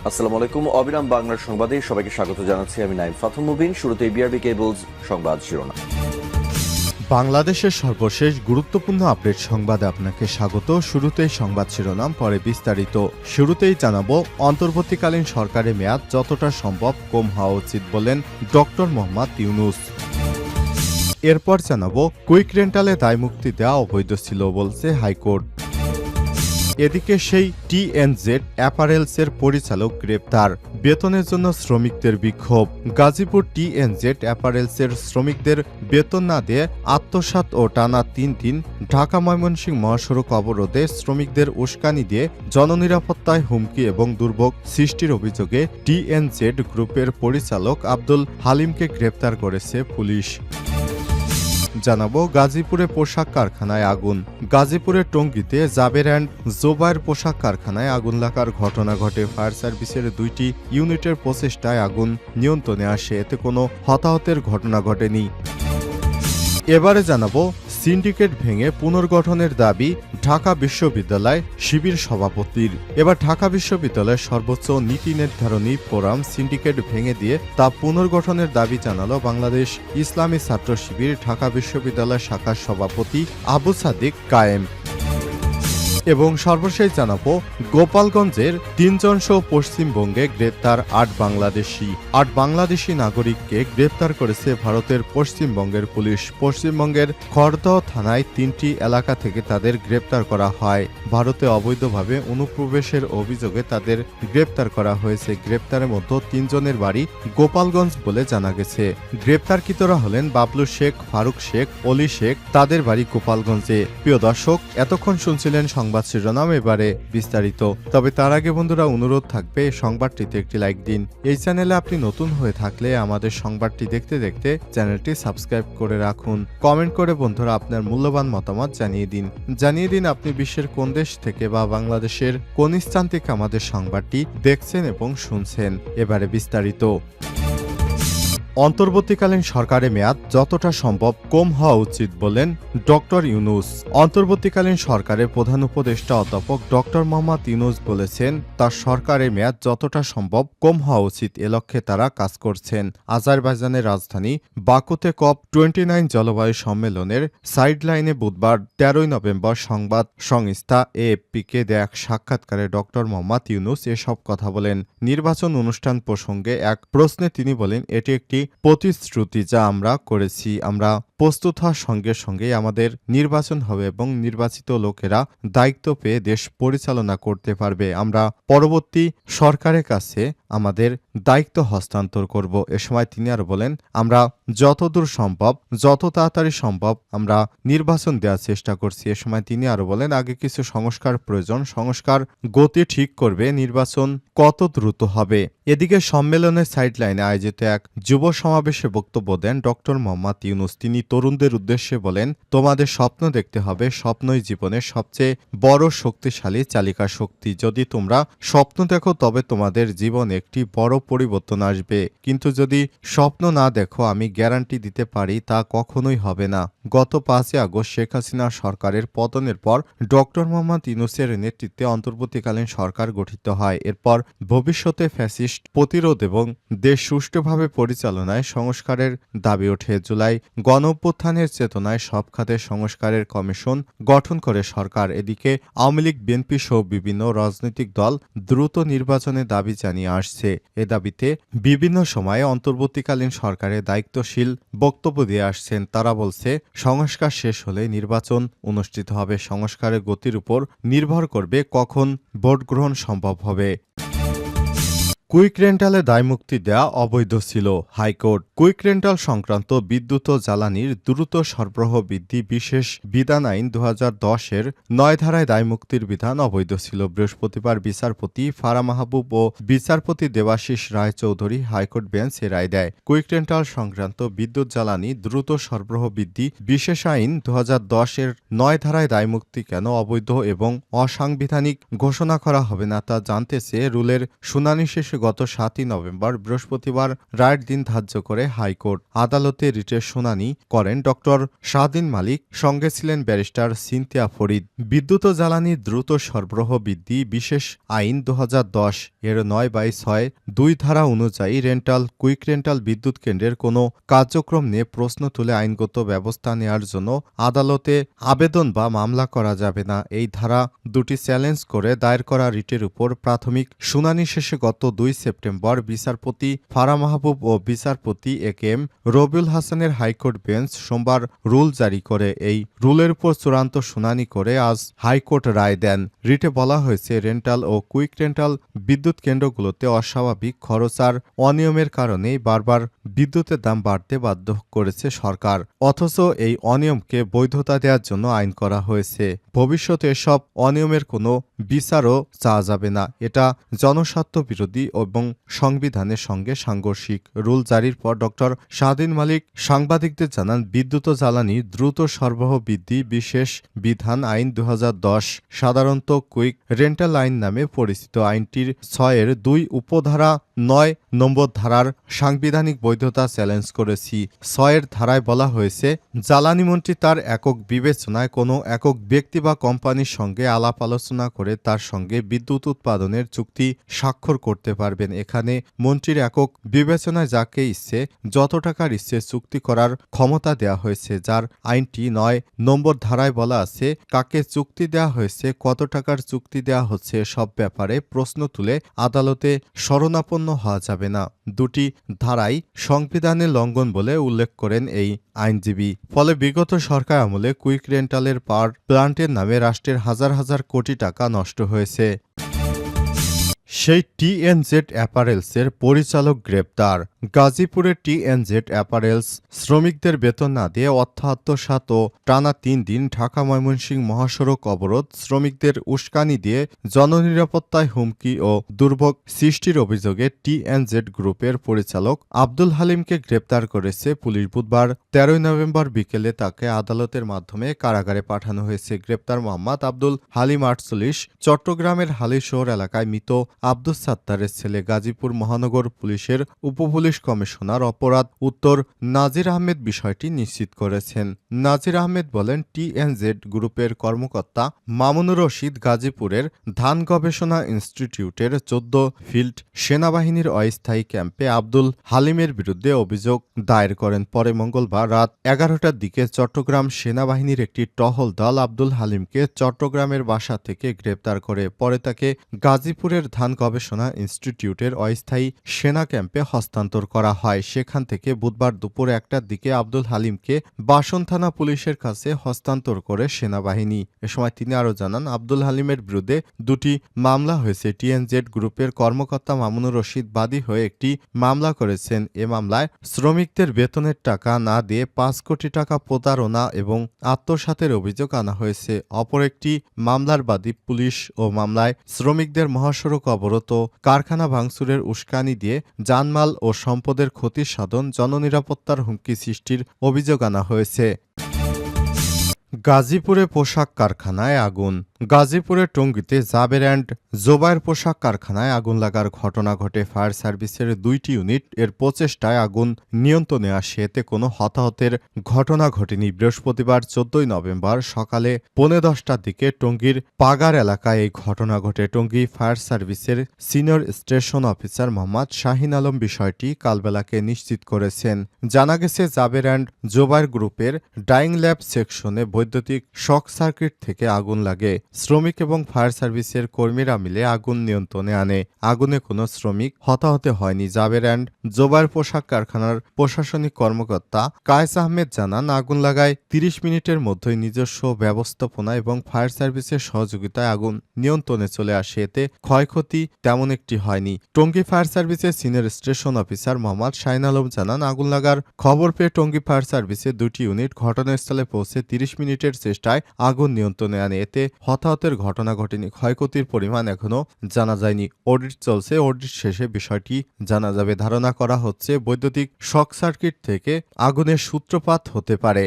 আসসালামু আলাইকুম। অবিরাম বাংলার সংবাদে সবাইকে স্বাগত জানাচ্ছি। আমি নাইম ফাথুম মুবিন। শুরুতে বিআরবি কেবলস সংবাদ শিরোনাম। বাংলাদেশের সর্বশেষ গুরুত্বপূর্ণ আপডেট সংবাদে আপনাকে স্বাগত। শুরুতেই সংবাদ শিরোনাম, পরে বিস্তারিত। শুরুতেই জানাবো, অন্তর্বর্তীকালীন সরকারের মেয়াদ যতটা সম্ভব কম হওয়া উচিত বলেন ডক্টর মোহাম্মদ ইউনূস। এরপর জানাবো, কুইক রেন্টালে দায়মুক্তি দেওয়া অবৈধ ছিল বলছে হাইকোর্ট। এদিকে সেই টিএনজেড অ্যাপারেলসের পরিচালক গ্রেপ্তার, বেতনের জন্য শ্রমিকদের বিক্ষোভ। গাজীপুর টিএনজেড অ্যাপারেলসের শ্রমিকদের বেতন না দিয়ে আত্মসাৎ ও টানা ৩ দিন ঢাকা ময়মনসিংহ মহাসড়ক অবরোধে শ্রমিকদের উস্কানি দিয়ে জননিরাপত্তায় হুমকি এবং দুর্ভোগ সৃষ্টির অভিযোগে টিএনজেড গ্রুপের পরিচালক আব্দুল হালিমকে গ্রেপ্তার করেছে পুলিশ। জানাবো, গাজীপুরে পোশাক কারখানায় আগুন। গাজীপুরের টঙ্গীতে জাবের অ্যান্ড জোবায়ের পোশাক কারখানায় আগুন লাগার ঘটনা ঘটে। ফায়ার সার্ভিসের 2টি ইউনিটের প্রচেষ্টায় আগুন নিয়ন্ত্রণে আসে, এতে কোনো হতাহতের ঘটনা ঘটেনি। এবারে জানাবো, সিন্ডিকেট ভেঙে পুনর্গঠনের দাবি ঢাকা বিশ্ববিদ্যালয় শিবির সভাপতির। এবার ঢাকা বিশ্ববিদ্যালয়ের সর্বোচ্চ নীতি নির্ধারণী ফোরাম সিন্ডিকেট ভেঙে দিয়ে তা পুনর্গঠনের দাবি জানালো বাংলাদেশ ইসলামী ছাত্র শিবির ঢাকা বিশ্ববিদ্যালয় শাখার সভাপতি আবু সাদিক কায়েম। এবং সর্বশেষ জানাবো, গোপালগঞ্জের 3 জন সহ পশ্চিমবঙ্গে গ্রেপ্তার 8 বাংলাদেশি নাগরিককে গ্রেপ্তার করেছে ভারতের পশ্চিমবঙ্গের পুলিশ। পশ্চিমবঙ্গের খড়দহ থানায় 3টি এলাকা থেকে তাদের গ্রেপ্তার করা হয়। ভারতে অবৈধভাবে অনুপ্রবেশের অভিযোগে তাদের গ্রেপ্তার করা হয়েছে। গ্রেপ্তারের মধ্যে 3 জনের বাড়ি গোপালগঞ্জ বলে জানা গেছে। গ্রেপ্তারকৃতরা হলেন বাবলু শেখ, ফারুক শেখ, অলি শেখ, তাদের বাড়ি গোপালগঞ্জে। প্রিয় দর্শক, এতক্ষণ শুনছিলেন সংবাদ শিরোনাম, এবারে বিস্তারিত। তবে তার আগে বন্ধুরা, অনুরোধ থাকবে সংবাদটিতে একটি লাইক দিন। এই চ্যানেলে আপনি নতুন হয়ে থাকলে আমাদের সংবাদটি দেখতে দেখতে চ্যানেলটি সাবস্ক্রাইব করে রাখুন। কমেন্ট করে বন্ধুরা আপনার মূল্যবান মতামত জানিয়ে দিন আপনি বিশ্বের কোন দেশ থেকে বা বাংলাদেশের কোন স্থান থেকে আমাদের সংবাদটি দেখছেন এবং শুনছেন। এবারে বিস্তারিত। অন্তর্বর্তীকালীন সরকারের মেয়াদ যতটা সম্ভব কম হওয়া উচিত বলেন ডক্টর ইউনূস। অন্তর্বর্তীকালীন সরকারের প্রধান উপদেষ্টা অধ্যাপক ডক্টর মোহাম্মদ ইউনূস বলেছেন, তার সরকারের মেয়াদ যতটা সম্ভব কম হওয়া উচিত, এ লক্ষ্যে তারা কাজ করছেন। আজারবাইজানের রাজধানী বাকুতে COP29 জলবায়ু সম্মেলনের সাইডলাইনে বুধবার 13 নভেম্বর সংবাদ সংস্থা এএফপিকে দেয়া এক সাক্ষাৎকারে ডক্টর মোহাম্মদ ইউনূস এসব কথা বলেন। নির্বাচন অনুষ্ঠান প্রসঙ্গে এক প্রশ্নে তিনি বলেন, এটি একটি প্রতিশ্রুতি যা আমরা করেছি। আমরা প্রস্তুত হওয়ার সঙ্গে সঙ্গেই আমাদের নির্বাচন হবে এবং নির্বাচিত লোকেরা দায়িত্ব পেয়ে দেশ পরিচালনা করতে পারবে। আমরা পরবর্তী সরকারের কাছে আমাদের দায়িত্ব হস্তান্তর করব। এ সময় তিনি আরো বলেন, আমরা যতদূর সম্ভব যত তাড়াতাড়ি সম্ভব আমরা নির্বাচন দেওয়ার চেষ্টা করছি। এ সময় তিনি আরো বলেন, আগে কিছু সংস্কার প্রয়োজন, সংস্কার গতি ঠিক করবে, নির্বাচন কত দ্রুত হবে। এদিকে সম্মেলনের সাইডলাইনে আয়োজিত এক যুব সমাবেশে বক্তব্য দেন ডক্টর মোহাম্মদ ইউনূস। তিনি তরুণদের উদ্দেশ্যে বলেন, তোমাদের স্বপ্ন দেখতে হবে, স্বপ্নই জীবনের সবচেয়ে বড় শক্তিশালী চালিকা শক্তি। যদি তোমরা স্বপ্ন দেখো তবে তোমাদের জীবনে একটি বড় পরিবর্তন আসবে, কিন্তু যদি স্বপ্ন না দেখো আমি গ্যারান্টি দিতে পারি তা কখনোই হবে না। গত 5 আগস্ট শেখ হাসিনা সরকারের পতনের পর ডক্টর মোহাম্মদ ইউনূসের নেতৃত্বে অন্তর্বর্তীকালীন সরকার গঠিত হয়। এরপর ভবিষ্যতে ফ্যাসিস্ট প্রতিরোধ এবং দেশ সুষ্ঠুভাবে পরিচালনায় সংস্কারের দাবি ওঠে। জুলাই গণঅভ্যুত্থানের চেতনায় সব খাতে সংস্কারের কমিশন গঠন করে সরকার। এদিকে আওয়ামী লীগ, বিএনপি সহ বিভিন্ন রাজনৈতিক দল দ্রুত নির্বাচনের দাবি জানিয়ে আসছে। এ দাবিতে বিভিন্ন সময়ে অন্তর্বর্তীকালীন সরকারের দায়িত্বশীল বক্তব্য দিয়ে আসছেন। তারা বলছে, সংস্কার শেষ হলে নির্বাচন অনুষ্ঠিত হবে। সংস্কারের গতির উপর নির্ভর করবে কখন ভোট গ্রহণ সম্ভব হবে। কুইক রেন্টালে দায়মুক্তি দেয়া অবৈধ ছিল, হাইকোর্ট। কুইক রেন্টাল সংক্রান্ত বিদ্যুৎ ও জ্বালানির দ্রুত সরবরাহ বৃদ্ধি বিশেষ বিধান আইন 2010-এর 9 ধারায় দায়মুক্তির বিধান অবৈধ ছিল। বৃহস্পতিবার বিচারপতি ফারা মাহবুব ও বিচারপতি দেবাশিস রায়চৌধুরী হাইকোর্ট বেঞ্চ এ রায় দেয়। কুইক রেন্টাল সংক্রান্ত বিদ্যুৎ জ্বালানি দ্রুত সরবরাহ বৃদ্ধি বিশেষ আইন 2010-এর 9 ধারায় দায়মুক্তি কেন অবৈধ এবং অসাংবিধানিক ঘোষণা করা হবে না তা জানতে চেয়ে রুলের শুনানি শেষে গত 7ই নভেম্বর বৃহস্পতিবার রায়ের দিন ধার্য করে হাইকোর্ট আদালতে রিটের শুনানি করেন ডক্টর শাহদিন মালিক। সঙ্গে ছিলেন ব্যারিস্টার সিনথিয়া ফরিদ। বিদ্যুৎ ও জ্বালানি দ্রুত সরবরাহ বৃদ্ধি বিশেষ আইন 2010 এর 9/6 ধারা অনুযায়ী কুইক রেন্টাল বিদ্যুৎ কেন্দ্রের কোনো কার্যক্রম নিয়ে প্রশ্ন তুলে আইনগত ব্যবস্থা নেওয়ার জন্য আদালতে আবেদন বা মামলা করা যাবে না। এই ধারা দুটি চ্যালেঞ্জ করে দায়ের করা রিটের উপর প্রাথমিক শুনানি শেষে গত 2 সেপ্টেম্বর বিচারপতি ফারা মাহবুব ও বিচারপতি এ.কে.এম. রবিউল হাসানের হাইকোর্ট বেঞ্চ সোমবার রুল জারি করে। এই রুলের উপর চূড়ান্ত শুনানি করে আজ হাইকোর্ট রায় দেন। রিটে বলা হয়েছে, রেন্টাল ও কুইক রেন্টাল বিদ্যুৎ কেন্দ্রগুলোতে অস্বাভাবিক খরচ আর অনিয়মের কারণেই বারবার বিদ্যুতের দাম বাড়তে বাধ্য করেছে সরকার। অথচ এই অনিয়মকে বৈধতা দেওয়ার জন্য আইন করা হয়েছে। ভবিষ্যতে এসব অনিয়মের কোনো বিচারও চাওয়া যাবে না। এটা জনস্বার্থ বিরোধী এবং সংবিধানের সঙ্গে সাংঘর্ষিক। রুল জারির পর ডক্টর শাহদিন মালিক সাংবাদিকদের জানান, বিদ্যুৎ ও জ্বালানি দ্রুত সরবরাহ বৃদ্ধি বিশেষ বিধান আইন 2010 সাধারণত কুইক রেন্টাল আইন নামে পরিচিত। আইনটির 6 এর 2 উপধারা 9 নম্বর ধারার সাংবিধানিক বৈধতা চ্যালেঞ্জ করেছি। 6 এর ধারায় বলা হয়েছে, জ্বালানি মন্ত্রী তার একক বিবেচনায় কোনো একক ব্যক্তি বা কোম্পানির সঙ্গে আলাপ আলোচনা করে তার সঙ্গে বিদ্যুৎ উৎপাদনের চুক্তি স্বাক্ষর করতে পারবেন। এখানে মন্ত্রীর একক বিবেচনায় যাকে ইচ্ছে যত টাকার ইচ্ছে চুক্তি করার ক্ষমতা দেওয়া হয়েছে। যার আইনটি 9 নম্বর ধারায় বলা আছে, কাকে চুক্তি দেওয়া হয়েছে, কত টাকার চুক্তি দেওয়া হচ্ছে, সব ব্যাপারে প্রশ্ন তুলে আদালতে শরণাপন্ন হওয়া যাবে না। দুটি ধারাই সংবিধানের লঙ্ঘন বলে উল্লেখ করেন এই আইনজীবী। ফলে বিগত সরকার আমলে কুইক রেন্টালের পাওয়ার প্লান্টের নামে রাষ্ট্রের হাজার হাজার কোটি টাকা নষ্ট হয়েছে। সেই টিএনজেড অ্যাপারেলসের পরিচালক গ্রেপ্তার। গাজীপুরের টিএনজেড অ্যাপারেলস শ্রমিকদের বেতন না দিয়ে অর্থ আত্মসাৎ ও টানা 3 দিন ঢাকা ময়মনসিংহ মহাসড়ক অবরোধ, শ্রমিকদের উস্কানি দিয়ে জননিরাপত্তায় হুমকি ও দুর্ভোগ সৃষ্টির অভিযোগে টিএনজেড গ্রুপের পরিচালক আব্দুল হালিমকে গ্রেপ্তার করেছে পুলিশ। বুধবার 13 নভেম্বর বিকেলে তাকে আদালতের মাধ্যমে কারাগারে পাঠানো হয়েছে। গ্রেপ্তার মোহাম্মদ আব্দুল হালিম 48, চট্টগ্রামের হালিশহর এলাকায় মৃত আব্দুস সাত্তারের ছেলে। গাজীপুর মহানগর পুলিশের উপপুলিশ কমিশনার অপরাধ উত্তর নাজির আহমেদ বিষয়টি নিশ্চিত করেছেন। নাজির আহমেদ বলেন, টিএনজেড গ্রুপের কর্মকর্তা মামুনুর রশিদ গাজীপুরের ধান গবেষণা ইনস্টিটিউটের 14 ফিল্ড সেনাবাহিনীর অস্থায়ী ক্যাম্পে আব্দুল হালিমের বিরুদ্ধে অভিযোগ দায়ের করেন। পরে মঙ্গলবার রাত 11টার দিকে চট্টগ্রাম সেনাবাহিনীর একটি টহল দল আব্দুল হালিমকে চট্টগ্রামের বাসা থেকে গ্রেপ্তার করে। পরে তাকে গাজীপুরের ধান গবেষণা ইনস্টিটিউটের অস্থায়ী সেনা ক্যাম্পে হস্তান্তর করা হয়। সেখান থেকে বুধবার দুপুর 1টার দিকে আব্দুল হালিমকে বাসন থানা পুলিশের কাছে হস্তান্তর করে সেনাবাহিনী। এ সময় তিনি আরও জানান, আব্দুল হালিমের বিরুদ্ধে 2টি মামলা হয়েছে। টিএনজেড গ্রুপের কর্মকর্তা মামুনুর রশিদ বাদী হয়ে একটি মামলা করেছেন। এ মামলায় শ্রমিকদের বেতনের টাকা না দিয়ে 5 কোটি টাকা প্রতারণা এবং আত্মসাতের অভিযোগ আনা হয়েছে। অপর একটি মামলার বাদী পুলিশ ও মামলায় শ্রমিকদের মহাসড়ক অবরোধ ও কারখানা ভাঙচুরের উস্কানি দিয়ে জানমাল ও সম্পদের ক্ষতি সাধন, জননিরাপত্তার হুমকি সৃষ্টির অভিযোগ আনা হয়েছে। গাজীপুরে পোশাক কারখানায় আগুন। গাজীপুরের টঙ্গীতে জাবের অ্যান্ড জোবায়ের পোশাক কারখানায় আগুন লাগার ঘটনা ঘটে। ফায়ার সার্ভিসের 2টি ইউনিট এর প্রচেষ্টায় আগুন নিয়ন্ত্রণে আসে। এতে কোনো হতাহতের ঘটনা ঘটেনি। বৃহস্পতিবার 14 নভেম্বর সকালে 10:15টার দিকে টঙ্গীর পাগার এলাকায় এই ঘটনা ঘটে। টঙ্গী ফায়ার সার্ভিসের senior station officer Mohammad Shahin Alam বিষয়টি কালবেলাকে নিশ্চিত করেছেন। জানা গেছে, জাবের অ্যান্ড জোবায়ের গ্রুপের ডাইং ল্যাব সেকশনে বৈদ্যুতিক শক সার্কিট থেকে আগুন লাগে। শ্রমিক এবং ফায়ার সার্ভিসের কর্মীরা মিলে আগুন নিয়ন্ত্রণে আনে। আগুনে কোনো শ্রমিক হতাহত হয়নি। জাবের অ্যান্ড জোবায়ের পোশাক কারখানার প্রশাসনিক কর্মকর্তা কায়েস আহমেদ জানান, আগুন লাগায় 30 মিনিটের মধ্যেই নিজস্ব ব্যবস্থাপনা এবং ফায়ার সার্ভিসের সহযোগিতায় আগুন নিয়ন্ত্রণে চলে আসে। এতে ক্ষয়ক্ষতি তেমন একটি হয়নি। টঙ্গী ফায়ার সার্ভিসের senior station officer Mohammad Shahin Alam জানান, আগুন লাগার খবর পেয়ে টঙ্গী ফায়ার সার্ভিসের 2টি ইউনিট ঘটনাস্থলে পৌঁছে 30 মিনিটের চেষ্টায় আগুন নিয়ন্ত্রণে আনে। এতে হতাহতের ঘটনা ঘটেনি। ক্ষয়ক্ষতির পরিমাণ এখনও জানা যায়নি। অডিট চলছে। অডিট শেষে বিষয়টি জানা যাবে। ধারণা করা হচ্ছে, বৈদ্যুতিক শক সার্কিট থেকে আগুনের সূত্রপাত হতে পারে।